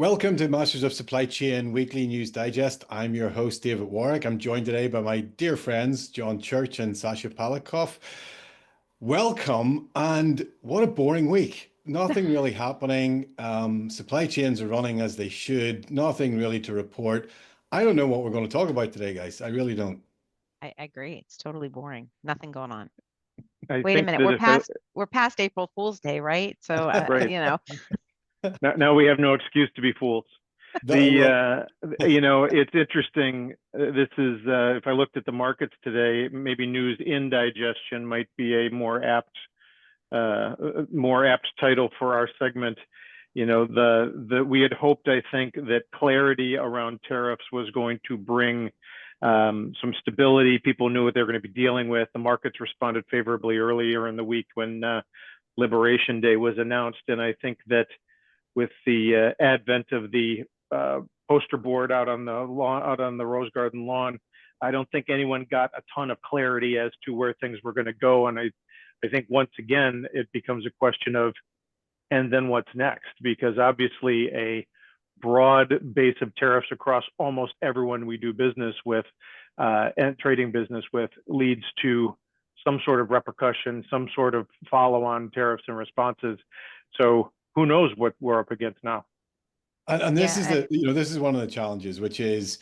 Welcome to Masters of Supply Chain Weekly News Digest. I'm your host, David Warrick. I'm joined today by my dear friends, John Church and Sasha Koff. Welcome, and what a boring week. Nothing really happening. Supply chains are running as they should. Nothing really to report. I don't know what we're going to talk about today, guys. I really don't. I agree. It's totally boring. Nothing going on. I Wait a think minute. that We're if I, past we're past April Fool's Day, right? So right you know, now we have no excuse to be fools. Well, It's interesting. This is if I looked at the markets today, maybe news indigestion might be a more apt title for our segment. We had hoped, I think, that clarity around tariffs was going to bring some stability. People knew what they were going to be dealing with. The markets responded favorably earlier in the week when Liberation Day was announced, and I think that with the advent of the poster board out on the lawn, out on the Rose Garden lawn, I don't think anyone got a ton of clarity as to where things were going to go. And I think once again, it becomes a question of, and then what's next? Because obviously a broad base of tariffs across almost everyone we do business with and trading business with leads to some sort of repercussion, some sort of follow-on tariffs and responses. So who knows what we're up against now? and this is yeah, this is one of the challenges, which is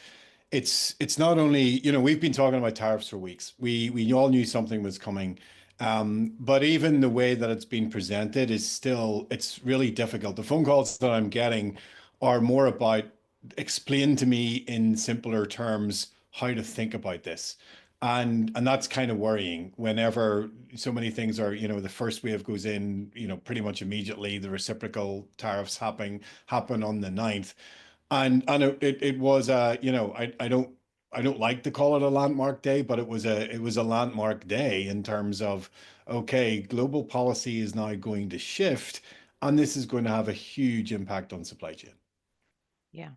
it's not only, we've been talking about tariffs for weeks. We all knew something was coming. But even the way that it's been presented is still, it's really difficult. The phone calls that I'm getting are more about explain to me in simpler terms how to think about this. And that's kind of worrying whenever so many things are, the first wave goes in, pretty much immediately. The reciprocal tariffs happen on the 9th. And it was I don't like to call it a landmark day, but it was a landmark day in terms of, okay, global policy is now going to shift, and this is going to have a huge impact on supply chain. yeah,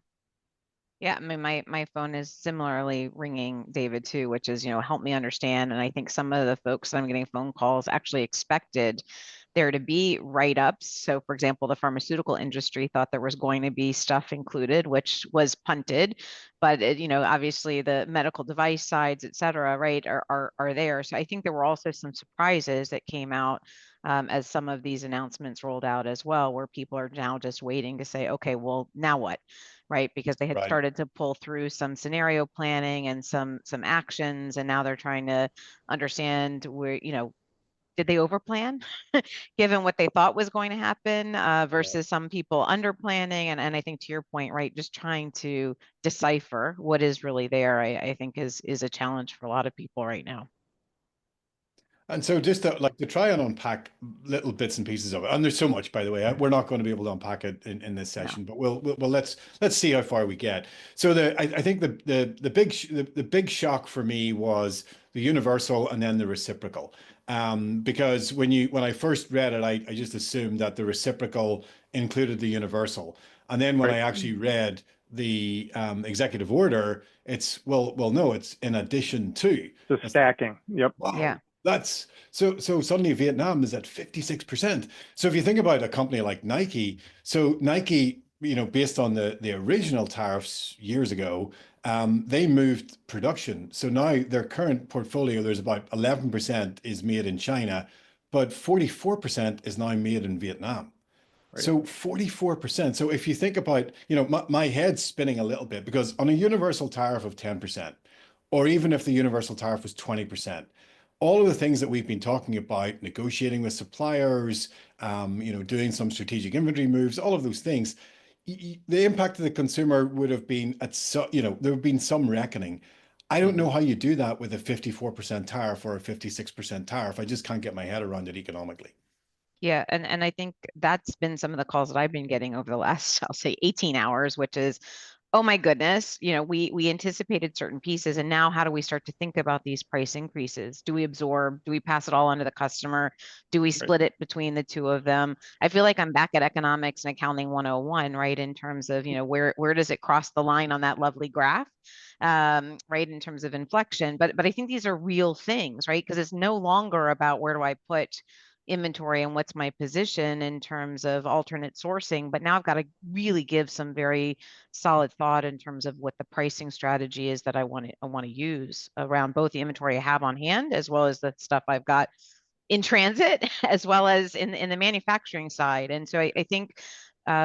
yeah. I mean, my phone is similarly ringing, David, too, which is help me understand. And I think some of the folks that I'm getting phone calls actually expected there to be write-ups. So, for example, the pharmaceutical industry thought there was going to be stuff included, which was punted. But obviously the medical device sides, et cetera, right, are there. So I think there were also some surprises that came out as some of these announcements rolled out as well, where people are now just waiting to say, okay, well, now what? Right, because they had Right. started to pull through some scenario planning and some actions, and now they're trying to understand where, did they overplan given what they thought was going to happen Yeah. versus some people under planning. And I think to your point, right, just trying to decipher what is really there, I think is a challenge for a lot of people right now. And so just to try and unpack little bits and pieces of it, and there's so much, by the way, we're not going to be able to unpack it in this No. session, but let's see how far we get. So I think the big shock for me was the universal and then the reciprocal, because when I first read it, I just assumed that the reciprocal included the universal, and then when Right. I actually read the executive order, it's well no, it's in addition to. The It's like, stacking. Yep. Yeah. wow. That's so suddenly Vietnam is at 56%. So if you think about a company like Nike, so Nike, based on the original tariffs years ago, they moved production. So now their current portfolio, there's about 11% is made in China, but 44% is now made in Vietnam. Right. So 44%. So if you think about, my head's spinning a little bit because on a universal tariff of 10%, or even if the universal tariff was 20%, all of the things that we've been talking about, negotiating with suppliers, doing some strategic inventory moves, all of those things, the impact to the consumer would have been there would have been some reckoning. I don't know Mhm. how you do that with a 54% tariff or a 56% tariff. I just can't get my head around it economically. Yeah, and I think that's been some of the calls that I've been getting over the last, I'll say 18 hours, which is, oh my goodness, we anticipated certain pieces, and now how do we start to think about these price increases? Do we absorb? Do we pass it all on to the customer? Do we Right. split it between the two of them? I feel like I'm back at economics and accounting 101, right? In terms of, where does it cross the line on that lovely graph? Right, in terms of inflection. But I think these are real things, right? Because it's no longer about where do I put inventory and what's my position in terms of alternate sourcing, but now I've got to really give some very solid thought in terms of what the pricing strategy is that I want to use around both the inventory I have on hand as well as the stuff I've got in transit as well as in the manufacturing side. And so I think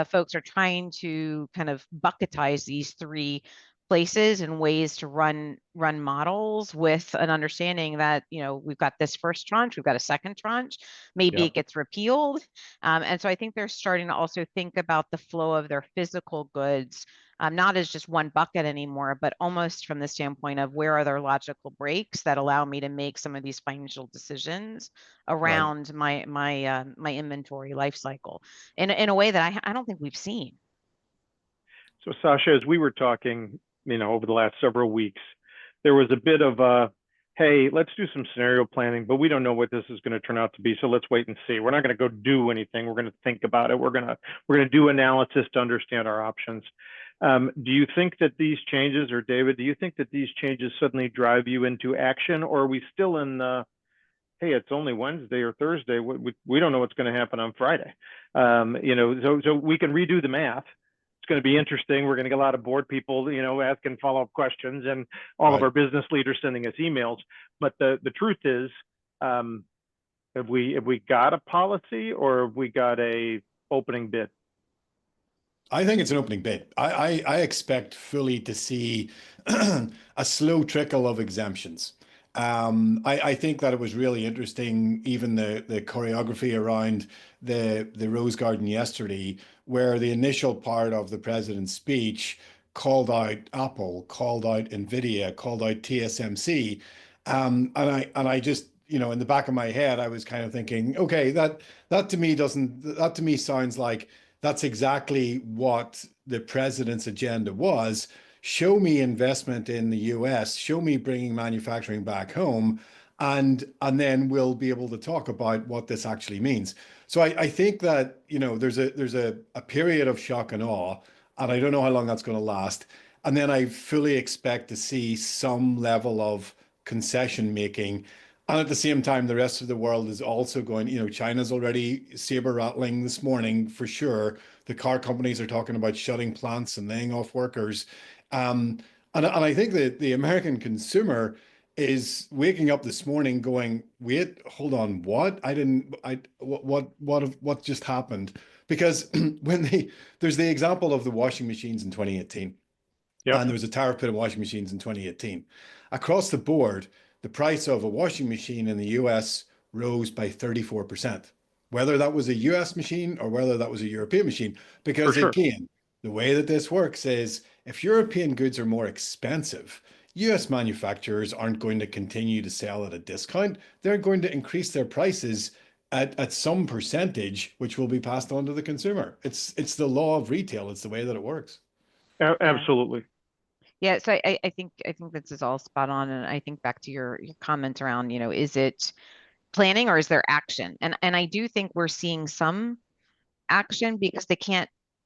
folks are trying to kind of bucketize these three places and ways to run models with an understanding that, you know, we've got this first tranche, we've got a second tranche, maybe it gets repealed. And so I think they're starting to also think about the flow of their physical goods, not as just one bucket anymore, but almost from the standpoint of where are there logical breaks that allow me to make some of these financial decisions around my inventory life cycle in a way that I don't think we've seen. So Sasha, as we were talking, you know, over the last several weeks, there was a bit of a, hey, let's do some scenario planning, but we don't know what this is going to turn out to be. So let's wait and see. We're not going to go do anything. We're going to think about it. We're going to do analysis to understand our options. Do you think that these changes, or David, do you think that these changes suddenly drive you into action, or are we still in the, hey, it's only Wednesday or Thursday, we don't know what's going to happen on Friday? You know, so we can redo the math. It's going to be interesting. We're going to get a lot of board people, you know, asking follow-up questions, and all of our business leaders sending us emails. But the truth is, have we got a policy, or have we got a opening bid? I think it's an opening bid. I expect fully to see a slow trickle of exemptions. I think that it was really interesting, even the choreography around the Rose Garden yesterday, where the initial part of the president's speech called out Apple, called out Nvidia, called out TSMC, and I just, you know, in the back of my head, I was kind of thinking, okay, that to me sounds like that's exactly what the president's agenda was. Show me investment in the US, show me bringing manufacturing back home, and then we'll be able to talk about what this actually means. So I think that, you know, there's a period of shock and awe, and I don't know how long that's going to last. And then I fully expect to see some level of concession making. And at the same time, the rest of the world is also going, you know, China's already saber rattling this morning for sure. The car companies are talking about shutting plants and laying off workers. And I think that the American consumer is waking up this morning going, wait, hold on, what? What just happened? Because there's the example of the washing machines in 2018. And there was a tariff put on washing machines in 2018. Across the board, the price of a washing machine in the US rose by 34%, whether that was a US machine or whether that was a European machine. Because again, the way that this works is if European goods are more expensive, US manufacturers aren't going to continue to sell at a discount. They're going to increase their prices at some percentage, which will be passed on to the consumer. It's the law of retail. It's the way that it works. Absolutely. Yeah, so I think this is all spot on, and I think back to your comment around, you know, is it planning or is there action? And I do think we're seeing some action because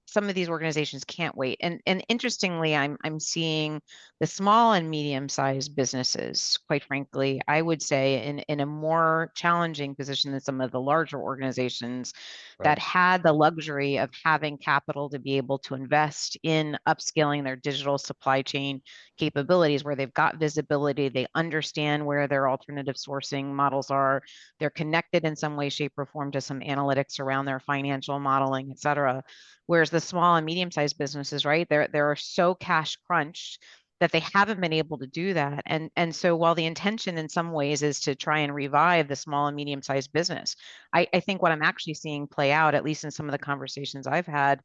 some of these organizations can't wait. And interestingly, I'm seeing the small and medium-sized businesses, quite frankly, I would say in a more challenging position than some of the larger organizations that had the luxury of having capital to be able to invest in upscaling their digital supply chain capabilities, where they've got visibility, they understand where their alternative sourcing models are, they're connected in some way, shape, or form to some analytics around their financial modeling, et cetera. Whereas the small and medium-sized businesses, right, they're so cash crunched that they haven't been able to do that. And so while the intention in some ways is to try and revive the small and medium-sized business, I think what I'm actually seeing play out, at least in some of the conversations I've had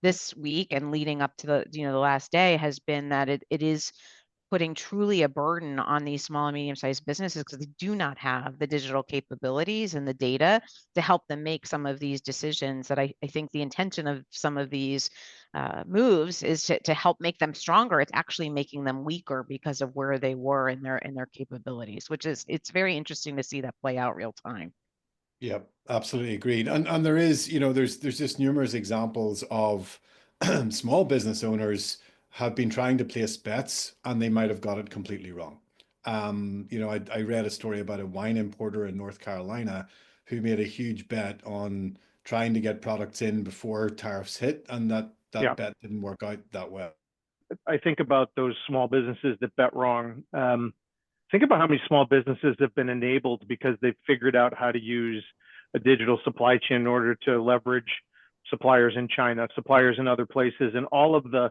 this week and leading up to the last day, has been that it is putting truly a burden on these small and medium-sized businesses because they do not have the digital capabilities and the data to help them make some of these decisions. That I think the intention of some of these moves is to help make them stronger. It's actually making them weaker because of where they were in their capabilities, which is, it's very interesting to see that play out real time. Yeah, absolutely agreed. And there is, you know, there's just numerous examples of small business owners have been trying to place bets and they might have got it completely wrong. You know, I read a story about a wine importer in North Carolina who made a huge bet on trying to get products in before tariffs hit, and that Yeah. bet didn't work out that well. I think about those small businesses that bet wrong. Think about how many small businesses have been enabled because they've figured out how to use a digital supply chain in order to leverage suppliers in China, suppliers in other places, and all of the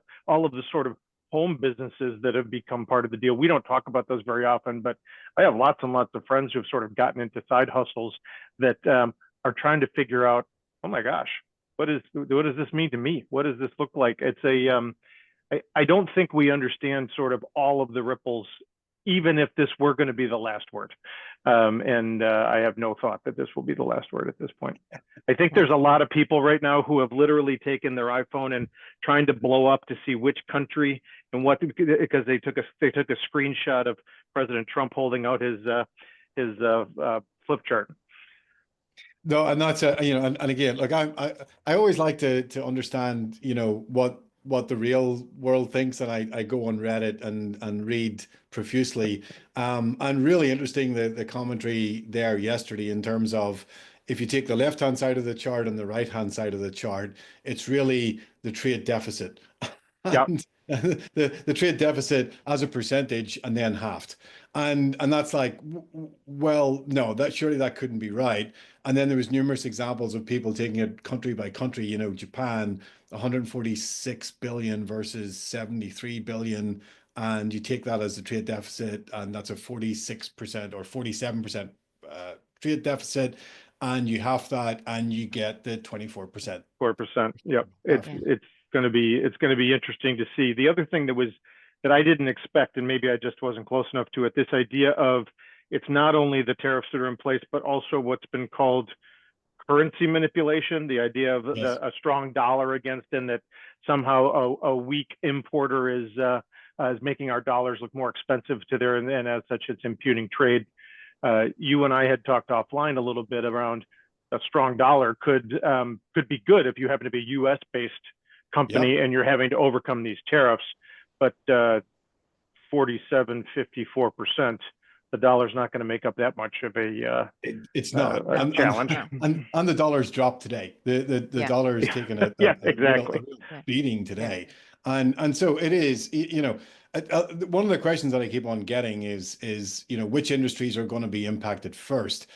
sort of home businesses that have become part of the deal. We don't talk about those very often, but I have lots and lots of friends who have sort of gotten into side hustles that are trying to figure out, oh my gosh, what does this mean to me? What does this look like? It's I don't think we understand sort of all of the ripples, even if this were going to be the last word. I have no thought that this will be the last word at this point. I think there's a lot of people right now who have literally taken their iPhone and trying to blow up to see which country and what, because they took a screenshot of President Trump holding out his flip chart. No, and that's and again, like I always like to understand, what the real world thinks, and I go on Reddit and read profusely. And really interesting the commentary there yesterday in terms of if you take the left-hand side of the chart and the right-hand side of the chart, it's really the trade deficit. Yeah. And the trade deficit as a percentage and then halved. And that's like, well, no, surely that couldn't be right. And then there was numerous examples of people taking it country by country, Japan, 146 billion versus 73 billion. And you take that as the trade deficit, and that's a 46% or 47% trade deficit. And you half that and you get the 24%. 4%. Yep. It's going to be interesting to see. The other thing that I didn't expect, and maybe I just wasn't close enough to it, this idea of it's not only the tariffs that are in place, but also what's been called currency manipulation, the idea of a strong dollar against, and that somehow a weak importer is making our dollars look more expensive to their, and as such, it's imputing trade. You and I had talked offline a little bit around a strong dollar could be good if you happen to be a U.S. based company and you're having to overcome these tariffs, but 47, 54%, the dollar's not going to make up that much of a it's not a challenge. And the dollar's dropped today. The dollar is taking a exactly real beating today. And so it is, one of the questions that I keep on getting is which industries are going to be impacted first.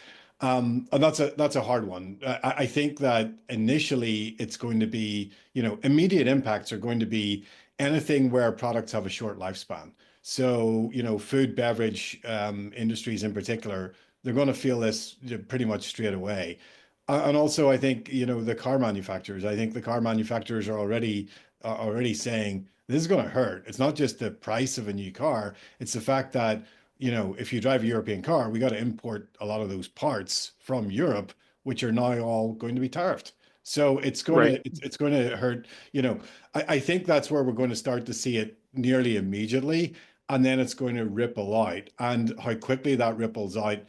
And that's a hard one. I think that initially it's going to be, immediate impacts are going to be anything where products have a short lifespan. So, food, beverage industries in particular, they're going to feel this pretty much straight away. And also, I think, the car manufacturers, are already saying this is going to hurt. It's not just the price of a new car. It's the fact that, if you drive a European car, we got to import a lot of those parts from Europe, which are now all going to be tariffed. So it's going to hurt. I think that's where we're going to start to see it nearly immediately, and then it's going to ripple out. And how quickly that ripples out,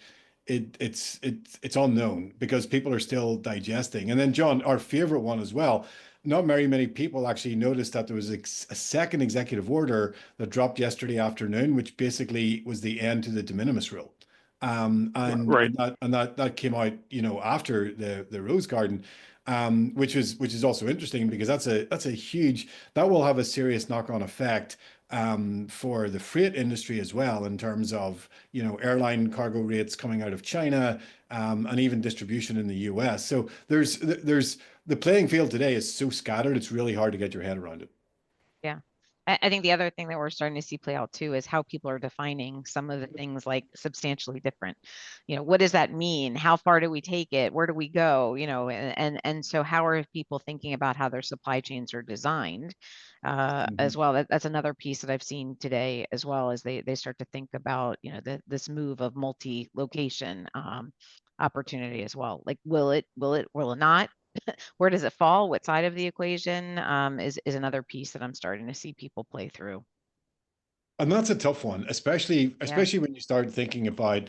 it's unknown because people are still digesting. And then, John, our favorite one as well. Not very many people actually noticed that there was a second executive order that dropped yesterday afternoon, which basically was the end to the de minimis rule. And that came out, after the Rose Garden, which is also interesting because that will have a serious knock-on effect for the freight industry as well, in terms of airline cargo rates coming out of China, and even distribution in the US. So there's the playing field today is so scattered, it's really hard to get your head around it. Yeah. I think the other thing that we're starting to see play out too is how people are defining some of the things like substantially different. What does that mean? How far do we take it? Where do we go? And so how are people thinking about how their supply chains are designed as well? That's another piece that I've seen today as well, as they start to think about, this move of multi-location opportunity as well. Like, will it not? Where does it fall? What side of the equation is another piece that I'm starting to see people play through. And that's a tough one, especially when you start thinking about,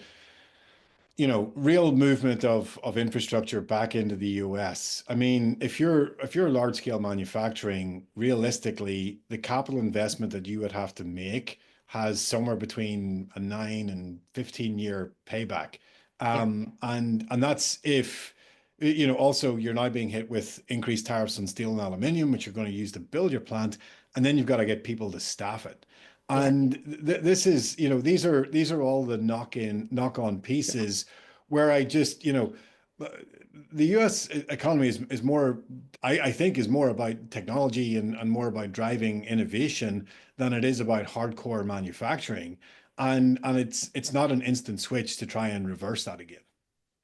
real movement of infrastructure back into the US. I mean, if you're large scale manufacturing, realistically, the capital investment that you would have to make has somewhere between a 9 and 15 year payback. And that's if, you know, also you're now being hit with increased tariffs on steel and aluminum, which you're going to use to build your plant, and then you've got to get people to staff it. Yeah. And this is, you know, these are all the knock-on pieces where I just, you know, the US economy is more, I think, is more about technology and more about driving innovation than it is about hardcore manufacturing. And it's not an instant switch to try and reverse that again.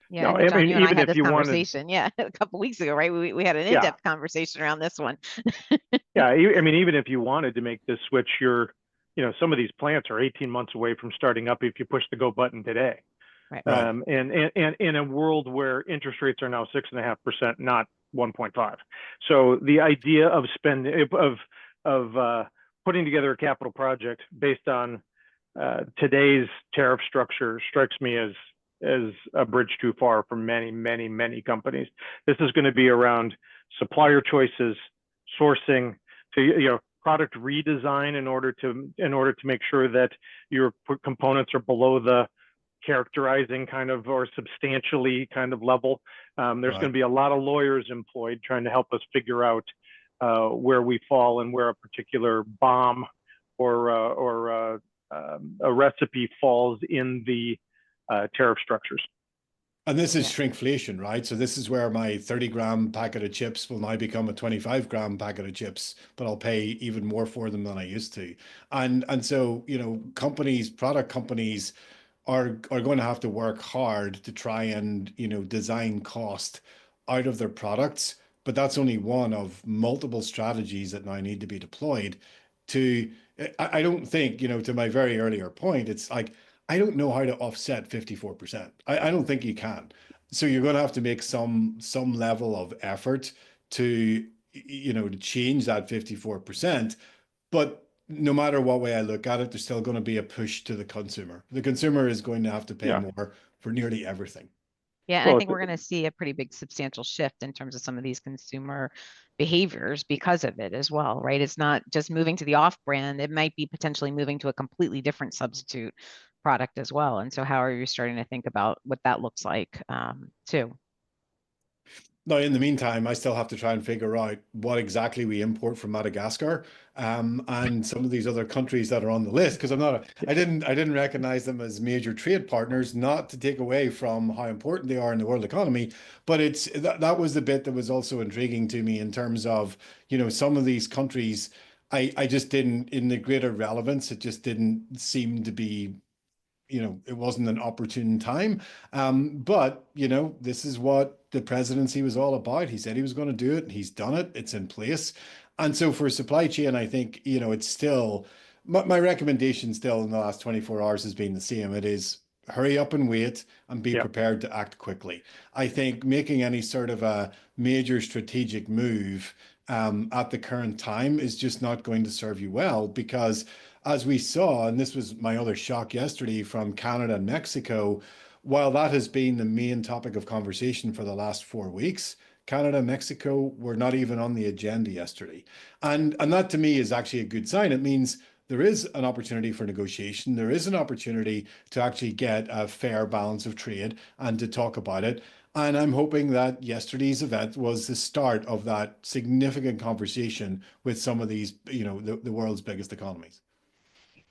Yeah, No, I know, I John, mean, you and I even had if this you wanted, conversation, yeah, a couple weeks ago, right? We had an yeah, in-depth conversation around this one. yeah. I mean, even if you wanted to make this switch, you know, some of these plants are 18 months away from starting up if you push the go button today. Right. Right. And in a world where interest rates are now 6.5%, not 1.5. So the idea of putting together a capital project based on today's tariff structure strikes me as a bridge too far for many companies. This is going to be around supplier choices, sourcing, to, you know, product redesign in order to make sure that your components are below the characterizing kind of or substantially kind of level. There's Right. going to be a lot of lawyers employed trying to help us figure out where we fall and where a particular bomb or a recipe falls in the tariff structures. And this is Yeah. shrinkflation, right? So this is where my 30-gram packet of chips will now become a 25-gram packet of chips, but I'll pay even more for them than I used to. And so, you know, product companies are going to have to work hard to try and, you know, design cost out of their products. But that's only one of multiple strategies that now need to be deployed to, I don't think, you know, to my very earlier point, it's like, I don't know how to offset 54%. I don't think you can. So you're going to have to make some level of effort to, you know, to change that 54%. But no matter what way I look at it, there's still going to be a push to the consumer. The consumer is going to have to pay Yeah. more for nearly everything. Yeah, and I Well, think we're going to see a pretty big substantial shift in terms of some of these consumer behaviors because of it as well, right? It's not just moving to the off brand, it might be potentially moving to a completely different substitute product as well. And so how are you starting to think about what that looks like too? Now, in the meantime, I still have to try and figure out what exactly we import from Madagascar, and some of these other countries that are on the list, because I didn't recognize them as major trade partners, not to take away from how important they are in the world economy, but that was the bit that was also intriguing to me in terms of, you know, some of these countries, I just didn't, in the greater relevance, it just didn't seem to be, you know, it wasn't an opportune time. But, you know, this is what the presidency was all about. He said he was going to do it, and he's done it. It's in place. And so for supply chain, I think, you know, it's still, my recommendation still in the last 24 hours has been the same. It is hurry up and wait and be yeah. prepared to act quickly. I think making any sort of a major strategic move at the current time is just not going to serve you well, because as we saw, and this was my other shock yesterday from Canada and Mexico, while that has been the main topic of conversation for the last 4 weeks, Canada and Mexico were not even on the agenda yesterday. And that to me is actually a good sign. It means there is an opportunity for negotiation. There is an opportunity to actually get a fair balance of trade and to talk about it. And I'm hoping that yesterday's event was the start of that significant conversation with some of these, you know, the world's biggest economies.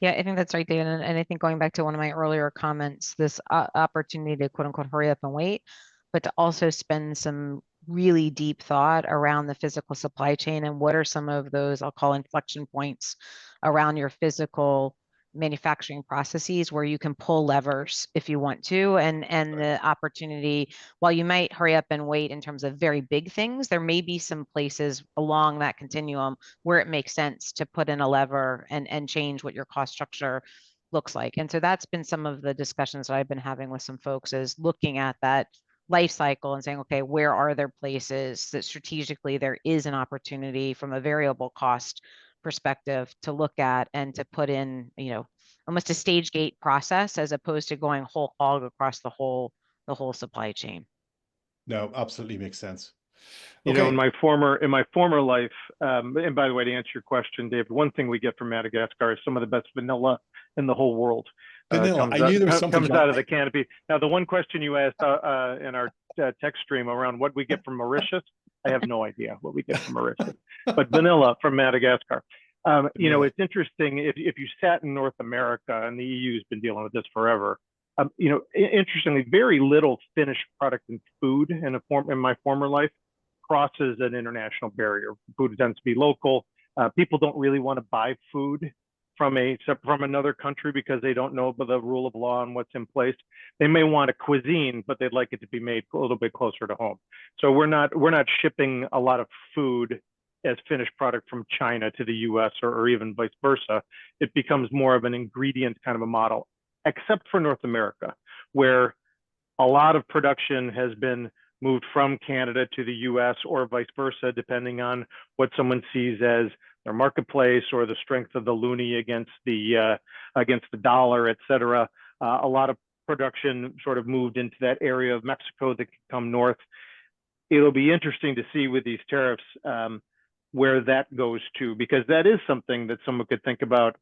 Yeah, I think that's right, Dan. And I think going back to one of my earlier comments, this opportunity to quote unquote hurry up and wait, but to also spend some really deep thought around the physical supply chain and what are some of those, I'll call inflection points around your physical manufacturing processes where you can pull levers if you want to, and the opportunity, while you might hurry up and wait in terms of very big things, there may be some places along that continuum where it makes sense to put in a lever and change what your cost structure looks like. And so that's been some of the discussions that I've been having with some folks, is looking at that life cycle and saying, okay, where are there places that strategically there is an opportunity from a variable cost perspective to look at and to put in, you know, almost a stage gate process as opposed to going whole hog across the whole supply chain. No, absolutely makes sense. You know, Okay. in my former life, and by the way, to answer your question, Dave, one thing we get from Madagascar is some of the best vanilla in the whole world. Vanilla. I knew there was something comes wrong. out of the canopy. Now, the one question you asked in our text stream around what we get from Mauritius, I have no idea what we get from Mauritius, but vanilla from Madagascar. You know, it's interesting if you sat in North America, and the EU's been dealing with this forever. You know, interestingly, very little finished product in food in my former life crosses an international barrier. Food tends to be local. People don't really want to buy food from another country because they don't know the rule of law and what's in place. They may want a cuisine, but they'd like it to be made a little bit closer to home. So we're not shipping a lot of food as finished product from China to the US or even vice versa. It becomes more of an ingredient kind of a model, except for North America, where a lot of production has been moved from Canada to the US or vice versa, depending on what someone sees as their marketplace or the strength of the loonie against the dollar, et cetera. A lot of production sort of moved into that area of Mexico that can come north. It'll be interesting to see with these tariffs where that goes to, because that is something that someone could think about.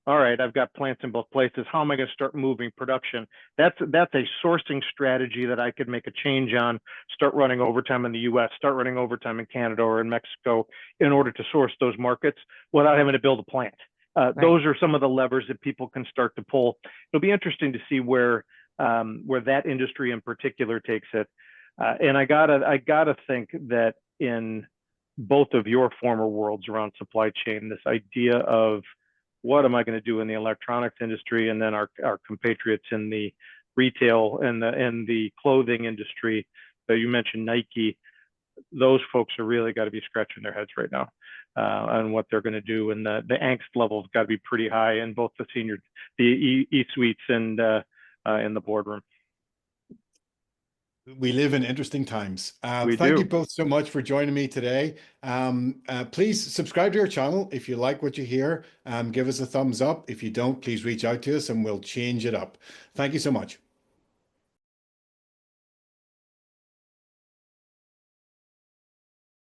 All right, I've got plants in both places. How am I going to start moving production? That's a sourcing strategy that I could make a change on, start running overtime in the US, start running overtime in Canada or in Mexico in order to source those markets without having to build a plant. Right. Those are some of the levers that people can start to pull. It'll be interesting to see where that industry in particular takes it. And I gotta think that in both of your former worlds around supply chain, this idea of what am I going to do in the electronics industry, and then our compatriots in the retail and the clothing industry. So you mentioned Nike. Those folks are really got to be scratching their heads right now on what they're going to do, and the angst level's got to be pretty high in both the E-suites and in the boardroom. We live in interesting times. We thank do. you both so much for joining me today. Please subscribe to our channel if you like what you hear. Give us a thumbs up. If you don't, please reach out to us and we'll change it up. Thank you so much.